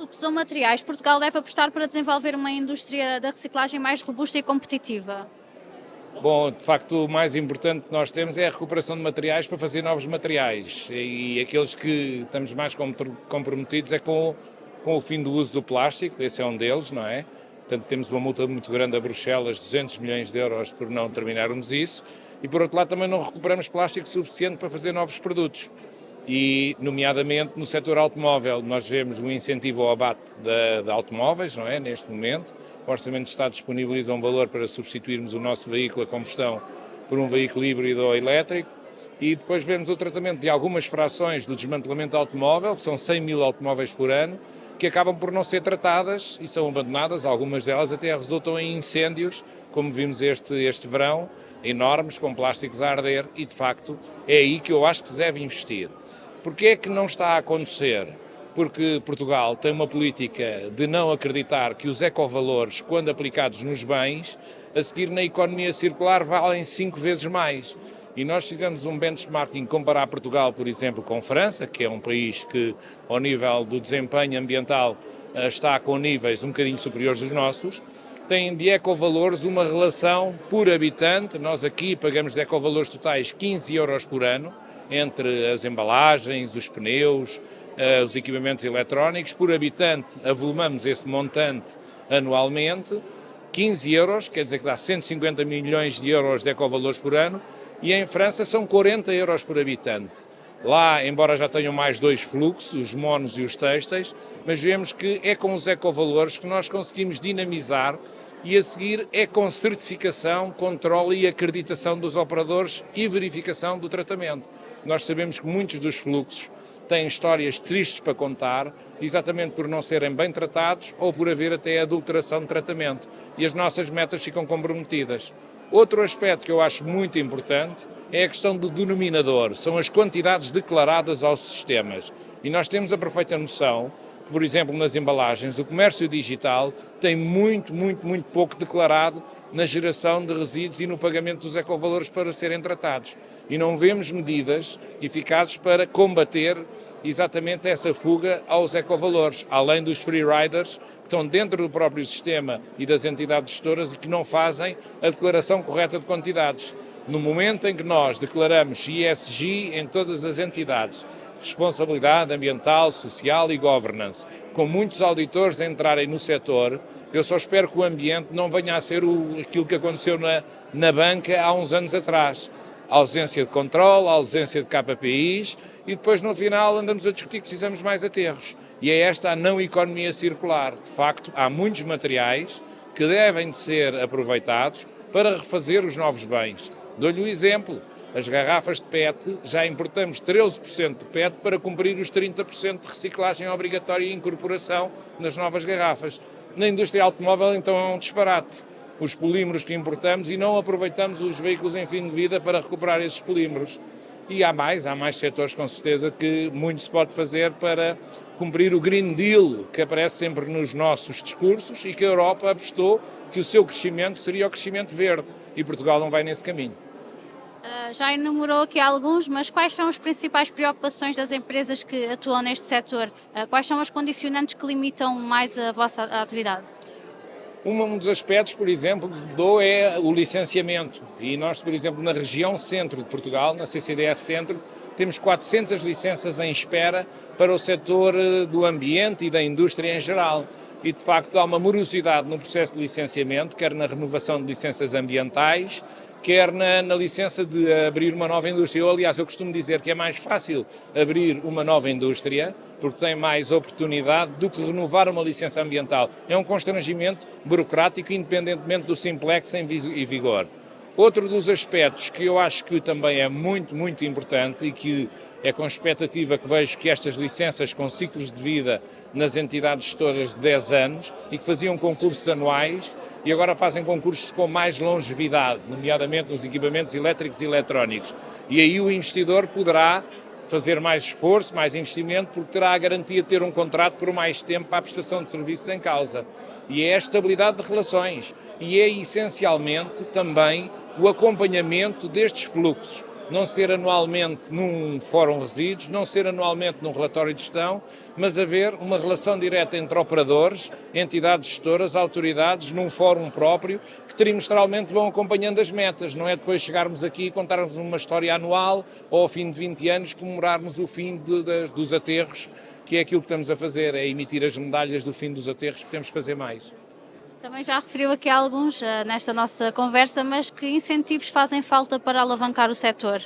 Fluxos ou materiais, Portugal deve apostar para desenvolver uma indústria da reciclagem mais robusta e competitiva. Bom, de facto, o mais importante que nós temos é a recuperação de materiais para fazer novos materiais. E aqueles que estamos mais comprometidos é com o fim do uso do plástico, esse é um deles, não é? Portanto, temos uma multa muito grande a Bruxelas, 200 milhões de euros por não terminarmos isso. E, por outro lado, também não recuperamos plástico suficiente para fazer novos produtos. E, nomeadamente, no setor automóvel, nós vemos um incentivo ao abate de automóveis, não é? Neste momento, o Orçamento de Estado disponibiliza um valor para substituirmos o nosso veículo a combustão por um veículo híbrido ou elétrico. E depois vemos o tratamento de algumas frações do desmantelamento automóvel, que são 100 mil automóveis por ano, que acabam por não ser tratadas e são abandonadas, algumas delas até resultam em incêndios, como vimos este verão, enormes, com plásticos a arder, e de facto é aí que eu acho que se deve investir. Porquê é que não está a acontecer? Porque Portugal tem uma política de não acreditar que os ecovalores, quando aplicados nos bens, a seguir na economia circular valem 5 vezes mais. E nós fizemos um benchmarking comparar Portugal, por exemplo, com França, que é um país que, ao nível do desempenho ambiental, está com níveis um bocadinho superiores dos nossos. Tem de ecovalores uma relação por habitante. Nós aqui pagamos de ecovalores totais 15 euros por ano, entre as embalagens, os pneus, os equipamentos eletrónicos. Por habitante, avolumamos esse montante anualmente, 15 euros, quer dizer que dá 150 milhões de euros de ecovalores por ano, e em França são 40 euros por habitante. Lá, embora já tenham mais dois fluxos, os monos e os têxteis, mas vemos que é com os ecovalores que nós conseguimos dinamizar e a seguir é com certificação, controle e acreditação dos operadores e verificação do tratamento. Nós sabemos que muitos dos fluxos têm histórias tristes para contar, exatamente por não serem bem tratados ou por haver até adulteração de tratamento. E as nossas metas ficam comprometidas. Outro aspecto que eu acho muito importante é a questão do denominador, são as quantidades declaradas aos sistemas. E nós temos a perfeita noção que, por exemplo, nas embalagens, o comércio digital tem muito pouco declarado na geração de resíduos e no pagamento dos ecovalores para serem tratados. E não vemos medidas eficazes para combater exatamente essa fuga aos ecovalores, além dos free riders que estão dentro do próprio sistema e das entidades gestoras e que não fazem a declaração correta de quantidades. No momento em que nós declaramos ESG em todas as entidades, responsabilidade ambiental, social e governance, com muitos auditores a entrarem no setor, eu só espero que o ambiente não venha a ser aquilo que aconteceu na banca há uns anos atrás. A ausência de controle, a ausência de KPIs e depois no final andamos a discutir que precisamos mais aterros. E é esta a não economia circular. De facto, há muitos materiais que devem de ser aproveitados para refazer os novos bens. Dou-lhe um exemplo, as garrafas de PET, já importamos 13% de PET para cumprir os 30% de reciclagem obrigatória e incorporação nas novas garrafas. Na indústria automóvel, então, é um disparate. Os polímeros que importamos e não aproveitamos os veículos em fim de vida para recuperar esses polímeros. E há mais setores com certeza que muito se pode fazer para cumprir o Green Deal que aparece sempre nos nossos discursos e que a Europa apostou que o seu crescimento seria o crescimento verde e Portugal não vai nesse caminho. Já enumerou aqui alguns, mas quais são as principais preocupações das empresas que atuam neste setor? Quais são as condicionantes que limitam mais a vossa atividade? Um dos aspectos, por exemplo, que dou é o licenciamento. E nós, por exemplo, na região centro de Portugal, na CCDR Centro, temos 400 licenças em espera para o setor do ambiente e da indústria em geral. E, de facto, há uma morosidade no processo de licenciamento, quer na renovação de licenças ambientais, quer na licença de abrir uma nova indústria. Aliás, eu costumo dizer que é mais fácil abrir uma nova indústria, porque tem mais oportunidade, do que renovar uma licença ambiental. É um constrangimento burocrático, independentemente do Simplex em vigor. Outro dos aspectos que eu acho que também é muito importante e que é com expectativa que vejo que estas licenças com ciclos de vida nas entidades gestoras de 10 anos e que faziam concursos anuais e agora fazem concursos com mais longevidade, nomeadamente nos equipamentos elétricos e eletrónicos. E aí o investidor poderá fazer mais esforço, mais investimento, porque terá a garantia de ter um contrato por mais tempo para a prestação de serviços em causa. E é a estabilidade de relações e é essencialmente também o acompanhamento destes fluxos. não ser anualmente num fórum resíduos, não ser anualmente num relatório de gestão, mas haver uma relação direta entre operadores, entidades gestoras, autoridades, num fórum próprio, que trimestralmente vão acompanhando as metas, não é depois chegarmos aqui e contarmos uma história anual ou ao fim de 20 anos comemorarmos o fim dos aterros, que é aquilo que estamos a fazer, é emitir as medalhas do fim dos aterros, podemos fazer mais. Também já referiu aqui alguns nesta nossa conversa, mas que incentivos fazem falta para alavancar o setor?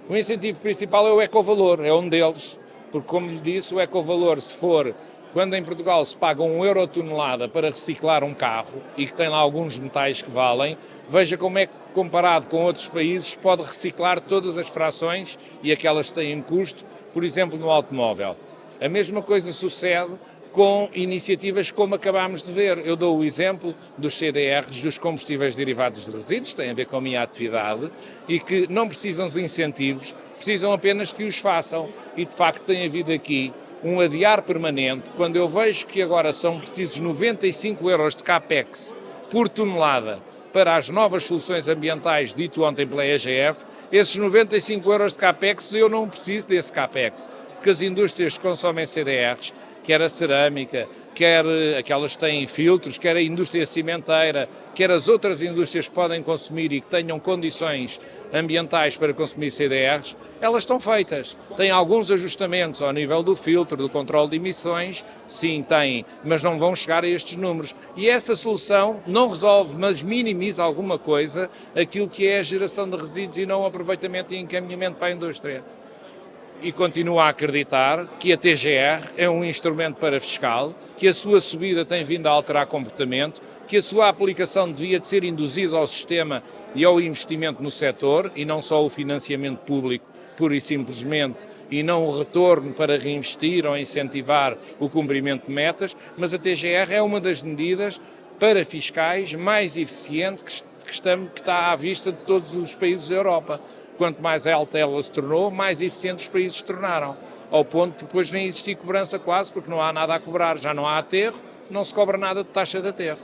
O incentivo principal é o ecovalor, é um deles, porque como lhe disse, o ecovalor, se for, quando em Portugal se paga 1 euro/tonelada para reciclar um carro e que tem lá alguns metais que valem, veja como é que comparado com outros países pode reciclar todas as frações e aquelas que têm custo, por exemplo no automóvel. A mesma coisa sucede com iniciativas como acabámos de ver. Eu dou o exemplo dos CDRs, dos combustíveis derivados de resíduos, tem a ver com a minha atividade, e que não precisam de incentivos, precisam apenas que os façam. E de facto tem havido aqui um adiar permanente, quando eu vejo que agora são precisos 95 euros de CAPEX por tonelada para as novas soluções ambientais, dito ontem pela EGF, esses 95 euros de CAPEX, eu não preciso desse CAPEX, porque as indústrias que consomem CDRs, quer a cerâmica, quer aquelas que têm filtros, quer a indústria cimenteira, quer as outras indústrias que podem consumir e que tenham condições ambientais para consumir CDRs, elas estão feitas. Tem alguns ajustamentos ao nível do filtro, do controle de emissões, sim, tem, mas não vão chegar a estes números. E essa solução não resolve, mas minimiza alguma coisa aquilo que é a geração de resíduos e não o aproveitamento e encaminhamento para a indústria. E continuo a acreditar que a TGR é um instrumento parafiscal, que a sua subida tem vindo a alterar comportamento, que a sua aplicação devia de ser induzida ao sistema e ao investimento no setor, e não só o financiamento público, pura e simplesmente, e não o retorno para reinvestir ou incentivar o cumprimento de metas, mas a TGR é uma das medidas parafiscais mais eficientes que está à vista de todos os países da Europa. Quanto mais alta ela se tornou, mais eficientes os países se tornaram. Ao ponto que depois nem existia cobrança quase, porque não há nada a cobrar, já não há aterro, não se cobra nada de taxa de aterro.